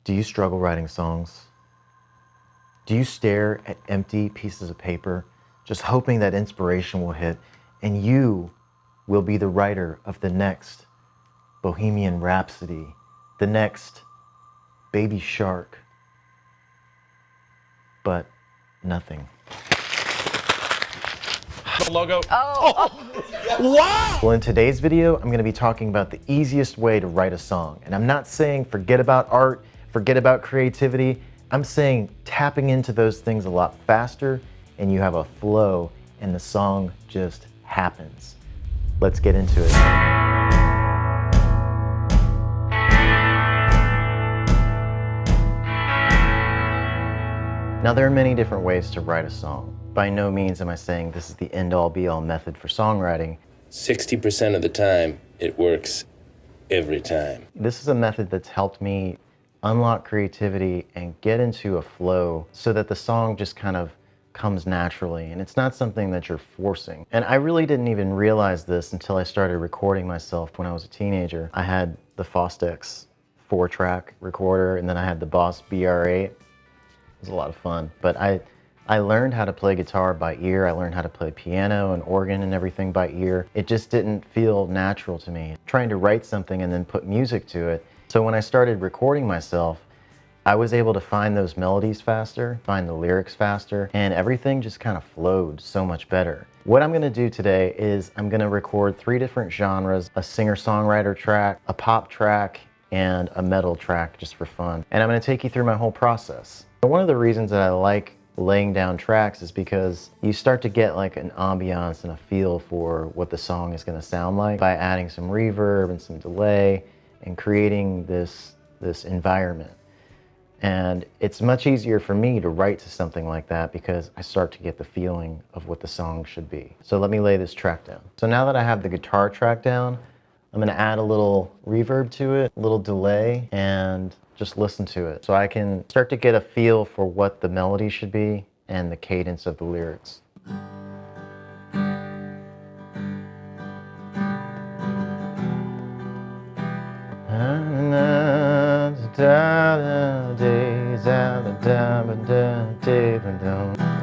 Do you struggle writing songs? Do you stare at empty pieces of paper, just hoping that inspiration will hit and you will be the writer of the next Bohemian Rhapsody, the next Baby Shark, but nothing? The logo. Wow! Well, in today's video, I'm gonna be talking about the easiest way to write a song. And I'm not saying forget about art, forget about creativity. I'm saying tapping into those things a lot faster and you have a flow and the song just happens. Let's get into it. Now, there are many different ways to write a song. By no means am I saying this is the end-all be-all method for songwriting. 60% of the time, it works every time. This is a method that's helped me unlock creativity and get into a flow so that the song just kind of comes naturally, and it's not something that you're forcing. And I really didn't even realize this until I started recording myself when I was a teenager. I had the Fostex 4-track recorder, and then I had the Boss BR8. It was a lot of fun, but I learned how to play guitar by ear. I learned how to play piano and organ and everything by ear. It just didn't feel natural to me. Trying to write something and then put music to it. So when I started recording myself, I was able to find those melodies faster, find the lyrics faster, and everything just kind of flowed so much better. What I'm gonna do today is I'm gonna record 3 different genres: a singer-songwriter track, a pop track, and a metal track just for fun. And I'm gonna take you through my whole process. One of the reasons that I like laying down tracks is because you start to get like an ambiance and a feel for what the song is going to sound like by adding some reverb and some delay and creating this environment. And it's much easier for me to write to something like that because I start to get the feeling of what the song should be. So let me lay this track down. So now that I have the guitar track down, I'm going to add a little reverb to it, a little delay, and just listen to it so I can start to get a feel for what the melody should be and the cadence of the lyrics.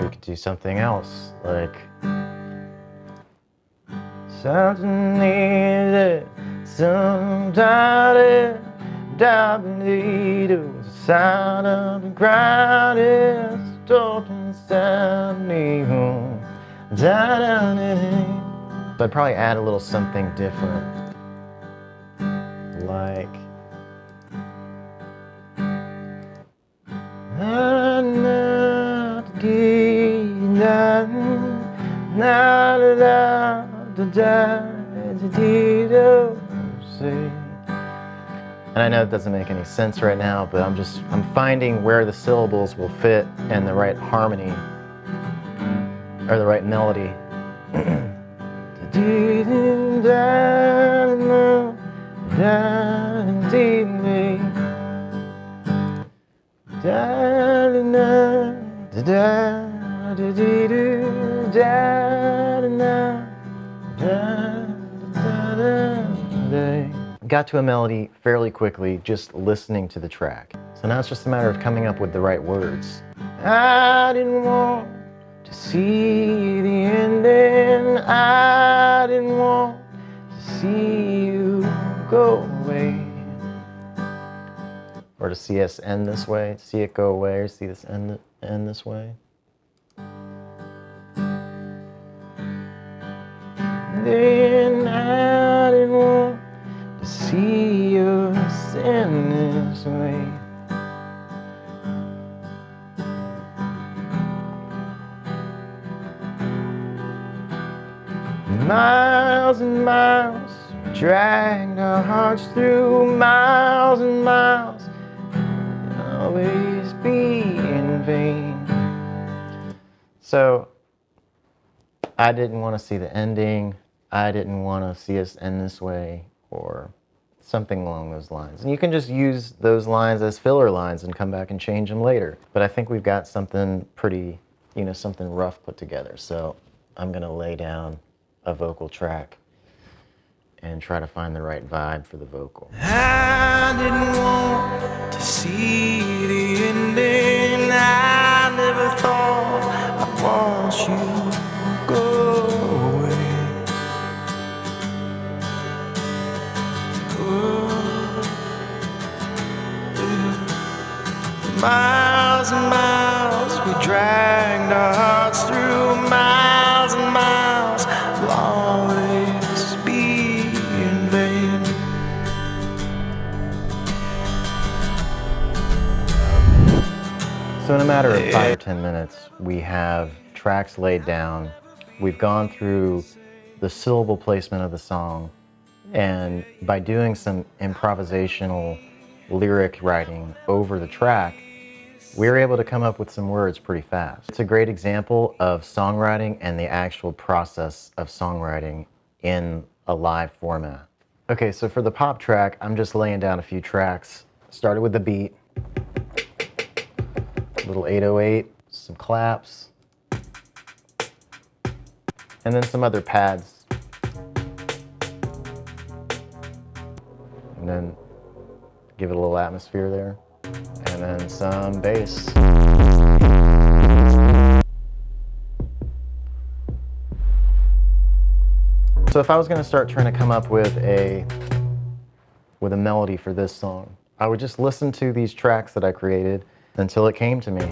We could do something else, like something needed, somebody. The sound of the ground is talking inside me. So I'd probably add a little something different, like and I know it doesn't make any sense right now, but I'm finding where the syllables will fit and the right harmony, or the right melody. Got to a melody fairly quickly just listening to the track. So now it's just a matter of coming up with the right words. I didn't want to see the ending. I didn't want to see you go away. Or to see us end this way, see it go away, or see this end this way. Then I didn't want to see us in this way. Miles and miles, dragged our hearts through miles and miles, and always be in vain. So I didn't want to see the ending. I didn't want to see us end this way, or something along those lines. And you can just use those lines as filler lines and come back and change them later. But I think we've got something pretty, something rough put together. So I'm gonna lay down a vocal track and try to find the right vibe for the vocal. I didn't want to see Miles and miles, we dragged our hearts through miles and miles. Will always be in vain. So in a matter of 5 or 10 minutes, we have tracks laid down. We've gone through the syllable placement of the song, and by doing some improvisational lyric writing over the track, we were able to come up with some words pretty fast. It's a great example of songwriting and the actual process of songwriting in a live format. Okay, so for the pop track, I'm just laying down a few tracks. Started with the beat, little 808, some claps, and then some other pads. And then give it a little atmosphere there. And then some bass. So if I was gonna start trying to come up with a melody for this song, I would just listen to these tracks that I created until it came to me.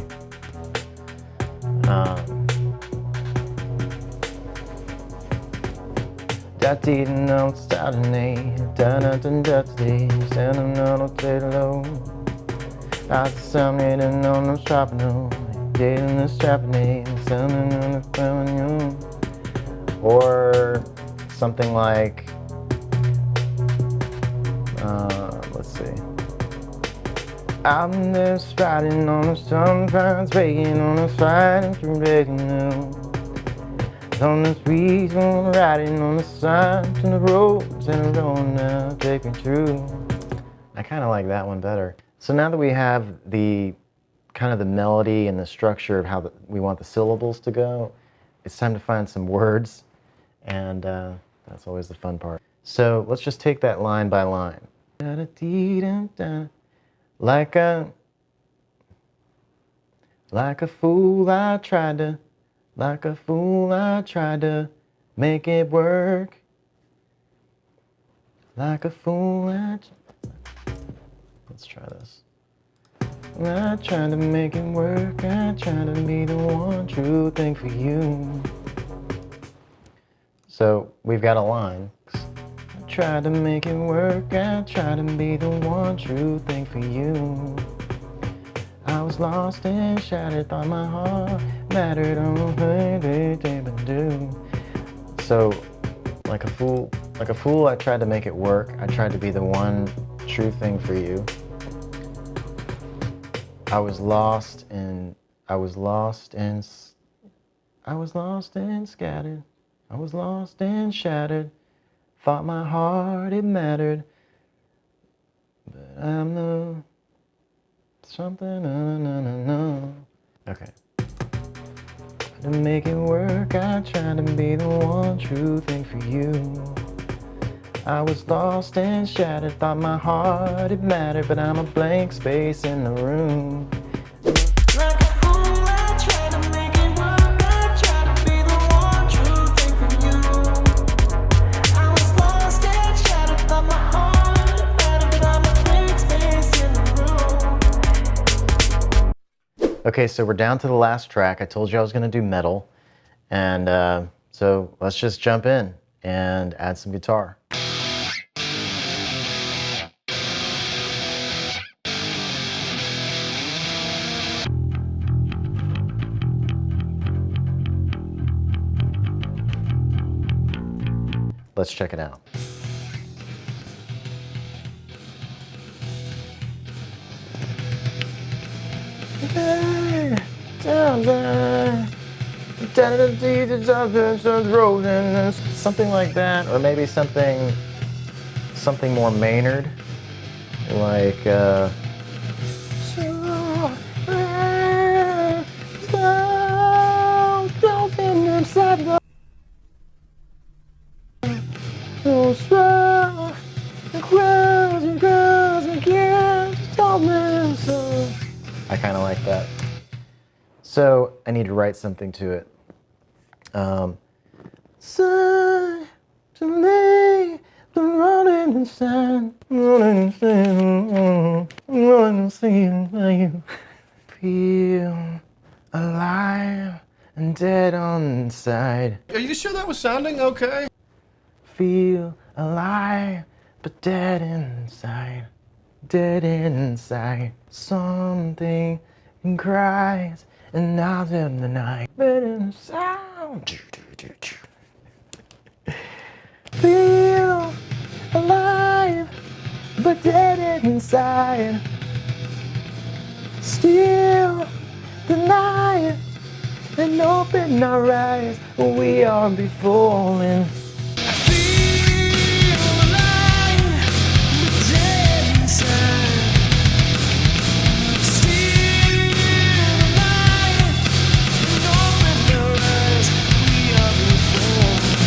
Da dee no starting da da da da dee send no low. I something no no shopping no dating the strapping something on the phone. Or something like let's see. I'm just riding on the sunrise, breaking on the side and through breaking new. On the streets, riding on the signs and the roads and the road now take me through. I kind of like that one better. So now that we have the kind of the melody and the structure of how we want the syllables to go, it's time to find some words, and that's always the fun part. So let's just take that line by line. Like a fool I tried to, like a fool I tried to make it work. Like a fool let's try this. I tried to make it work, I tried to be the one true thing for you. So we've got a line. I tried to make it work, I tried to be the one true thing for you. I was lost and shattered, thought my heart mattered on the way they do. So, like a fool, I tried to make it work. I tried to be the one true thing for you. I was lost and scattered. I was lost and shattered. Thought my heart it mattered, but I'm the something. Okay. To make it work, I tried to be the one true thing for you. I was lost and shattered, thought my heart it mattered, but I'm a blank space in the room. Like a fool, I try to make it work. I try to be the one true thing for you. I was lost and shattered, thought my heart it mattered, but I'm a blank space in the room. Okay, so we're down to the last track. I told you I was gonna do metal, and so let's just jump in and add some guitar. Let's check it out. Something like that, or maybe something more Maynard, like I kind of like that. So I need to write something to it. Sun to me, the rolling inside, rolling inside, rolling inside by you. Feel alive and dead on inside. Are you sure that was sounding okay? Feel alive but dead inside. Dead inside. Something cries and out in the night. But inside. Feel alive but dead inside. Still deny it and open our eyes. We are befalling. Feel alive, but dead inside. Still alive, and open our eyes. We are before.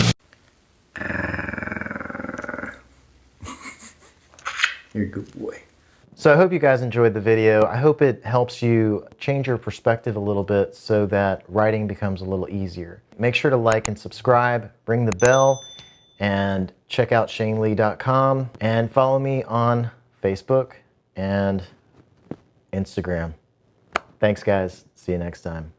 You're a good boy. So I hope you guys enjoyed the video. I hope it helps you change your perspective a little bit so that writing becomes a little easier. Make sure to like and subscribe, ring the bell, and check out ShaneLee.com and follow me on Facebook and Instagram. Thanks guys. See you next time.